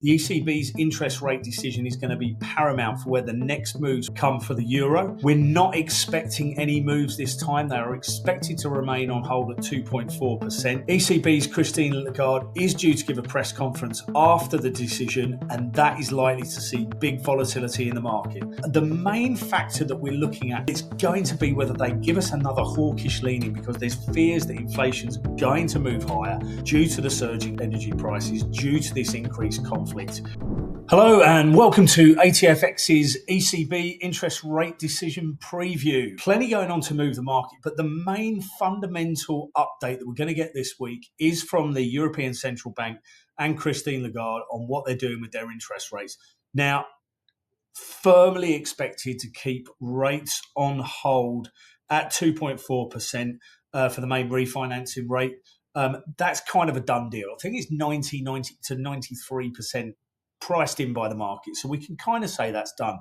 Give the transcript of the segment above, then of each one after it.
The ECB's interest rate decision is going to be paramount for where the next moves come for the euro. We're not expecting any moves this time. They are expected to remain on hold at 2.4%. ECB's Christine Lagarde is due to give a press conference after the decision, and that is likely to see big volatility in the market. The main factor that we're looking at is going to be whether they give us another hawkish leaning, because there's fears that inflation's going to move higher due to the surging energy prices, due to this increased conflict. Hello and welcome to ATFX's ECB interest rate decision preview. Plenty going on to move the market, but the main fundamental update that we're going to get this week is from the European Central Bank and Christine Lagarde on what they're doing with their interest rates. Now, firmly expected to keep rates on hold at 2.4% for the main refinancing rate. That's kind of a done deal. I think it's 90 to 93% priced in by the market. So we can kind of say that's done.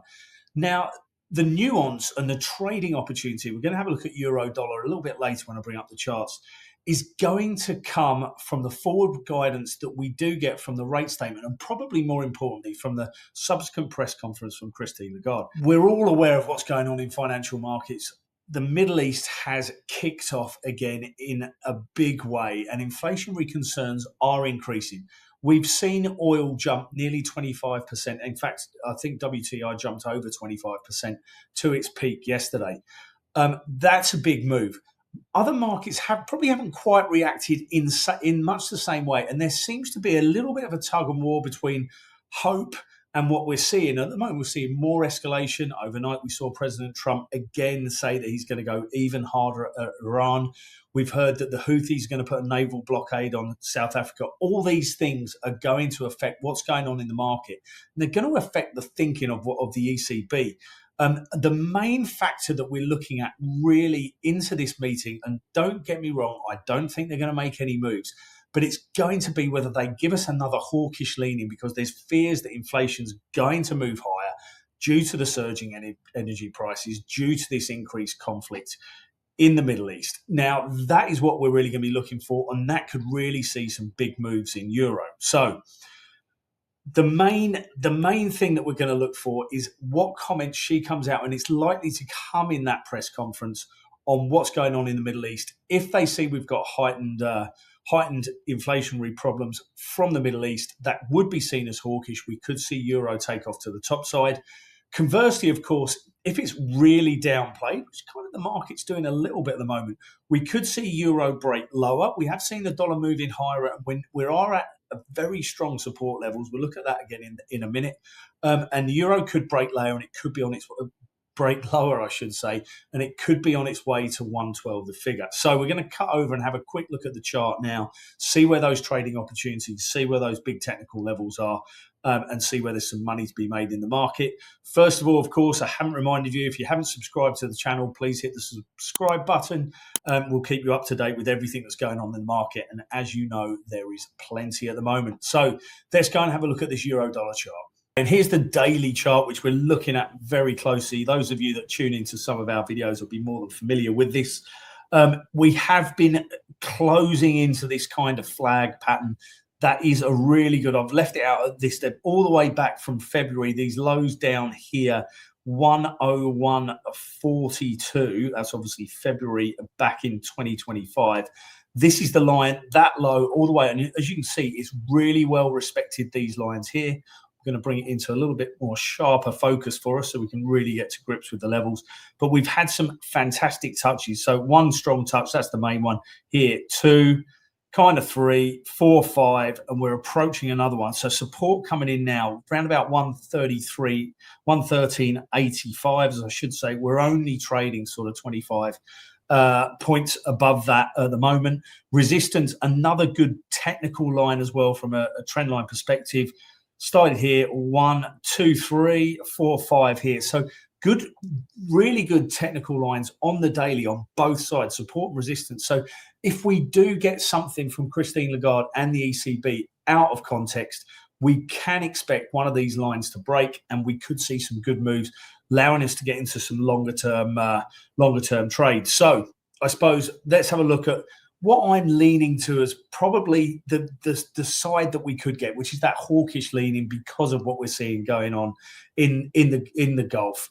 Now, the nuance and the trading opportunity, we're going to have a look at euro dollar a little bit later when I bring up the charts, is going to come from the forward guidance that we do get from the rate statement, and probably more importantly from the subsequent press conference from Christine Lagarde. We're all aware of what's going on in financial markets. The Middle East has kicked off again in a big way, and inflationary concerns are increasing. We've seen oil jump nearly 25%. In fact, I think WTI jumped over 25% to its peak yesterday. That's a big move. Other markets haven't quite reacted in much the same way, and there seems to be a little bit of a tug and war between hope and what we're seeing. At the moment, we're seeing more escalation. Overnight, we saw President Trump again say that he's going to go even harder at Iran. We've heard that the Houthis are going to put a naval blockade on South Africa. All these things are going to affect what's going on in the market. And they're going to affect the thinking of the ECB. The main factor that we're looking at really into this meeting, and don't get me wrong, I don't think they're going to make any moves, but it's going to be whether they give us another hawkish leaning, because there's fears that inflation's going to move higher due to the surging energy prices, due to this increased conflict in the Middle East. Now, that is what we're really going to be looking for, and that could really see some big moves in euro. So the main thing that we're going to look for is what comments she comes out, and it's likely to come in that press conference on what's going on in the Middle East. If they see we've got heightened inflationary problems from the Middle East, that would be seen as hawkish. We could see euro take off to the top side. Conversely, of course, if it's really downplayed, which kind of the market's doing a little bit at the moment, we could see euro break lower. We have seen the dollar moving higher when we are at very strong support levels. We'll look at that again in a minute. And the euro could break lower, and it could be on its break lower, I should say, and it could be on its way to 112, the figure. So we're going to cut over and have a quick look at the chart now, see where those trading opportunities, see where those big technical levels are, and see where there's some money to be made in the market. First of all, of course, I haven't reminded you, if you haven't subscribed to the channel, please hit the subscribe button. We'll keep you up to date with everything that's going on in the market. And as you know, there is plenty at the moment. So let's go and have a look at this euro dollar chart. And here's the daily chart, which we're looking at very closely. Those of you that tune into some of our videos will be more than familiar with this. We have been closing into this kind of flag pattern. That is a really good. I've left it out at this step all the way back from February. These lows down here, 101.42. That's obviously February back in 2025. This is the line, that low all the way. And as you can see, it's really well respected, these lines here. We're going to bring it into a little bit more sharper focus for us so we can really get to grips with the levels. But we've had some fantastic touches. So one strong touch, that's the main one here. Two, kind of 3, 4, 5, and we're approaching another one. So support coming in now, around about 133, 113.85, as I should say. We're only trading sort of 25 points above that at the moment. Resistance, another good technical line as well from a trend line perspective. Started here, 1, 2, 3, 4, 5 here. So good, really good technical lines on the daily on both sides, support and resistance. So if we do get something from Christine Lagarde and the ECB out of context, we can expect one of these lines to break, and we could see some good moves, allowing us to get into some longer term trades. So I suppose let's have a look at what I'm leaning to is probably the side that we could get, which is that hawkish leaning because of what we're seeing going on in the Gulf.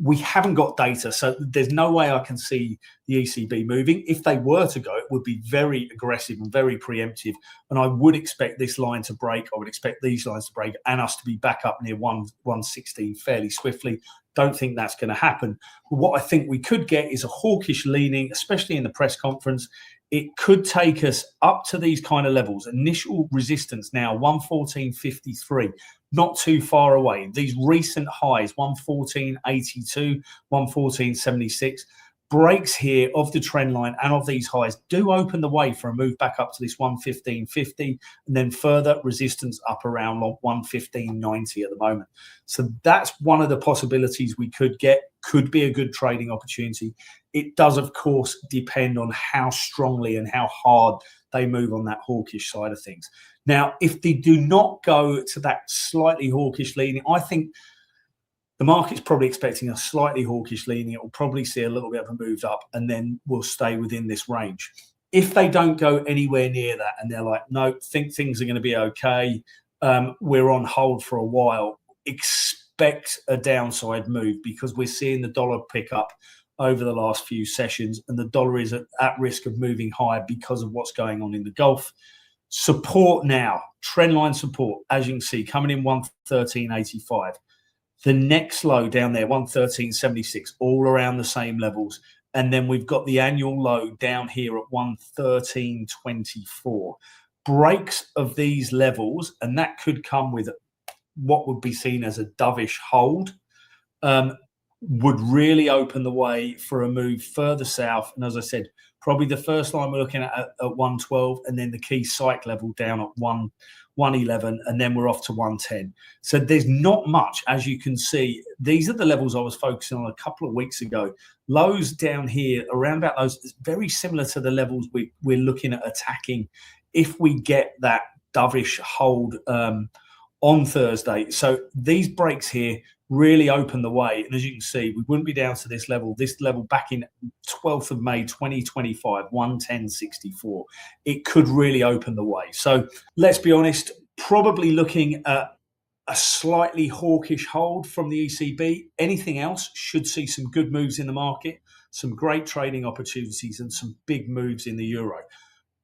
We haven't got data, so there's no way I can see the ECB moving. If they were to go, it would be very aggressive and very preemptive, and I would expect this line to break. I would expect these lines to break and us to be back up near 116 fairly swiftly. Don't think that's going to happen. But what I think we could get is a hawkish leaning, especially in the press conference. It could take us up to these kind of levels. Initial resistance now, 114.53, not too far away. These recent highs, 114.82, 114.76, breaks here of the trend line and of these highs do open the way for a move back up to this 115.50 and then further resistance up around 115.90 at the moment. So that's one of the possibilities we could get. Could be a good trading opportunity. It does, of course, depend on how strongly and how hard they move on that hawkish side of things. Now, if they do not go to that slightly hawkish leaning, I think the market's probably expecting a slightly hawkish leaning. It will probably see a little bit of a move up and then we'll stay within this range. If they don't go anywhere near that and they're like, no, think things are going to be okay, we're on hold for a while, expect a downside move because we're seeing the dollar pick up over the last few sessions and the dollar is at risk of moving higher because of what's going on in the Gulf. Support now, trendline support, as you can see, coming in 113.85. The next low down there, 113.76, all around the same levels. And then we've got the annual low down here at 113.24. Breaks of these levels, and that could come with what would be seen as a dovish hold, would really open the way for a move further south. And as I said, probably the first line we're looking at 112 and then the key psych level down at 111 and then we're off to 110. So there's not much, as you can see. These are the levels I was focusing on a couple of weeks ago. Lows down here around about those, very similar to the levels we're looking at attacking if we get that dovish hold on Thursday. So these breaks here really open the way. And as you can see, we wouldn't be down to this level back in 12th of May, 2025, 110.64. It could really open the way. So let's be honest, probably looking at a slightly hawkish hold from the ECB. Anything else should see some good moves in the market, some great trading opportunities and some big moves in the euro.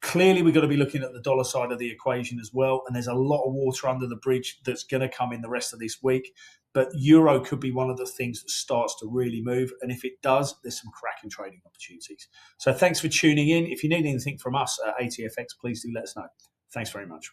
Clearly, we've got to be looking at the dollar side of the equation as well. And there's a lot of water under the bridge that's going to come in the rest of this week. But euro could be one of the things that starts to really move. And if it does, there's some cracking trading opportunities. So thanks for tuning in. If you need anything from us at ATFX, please do let us know. Thanks very much.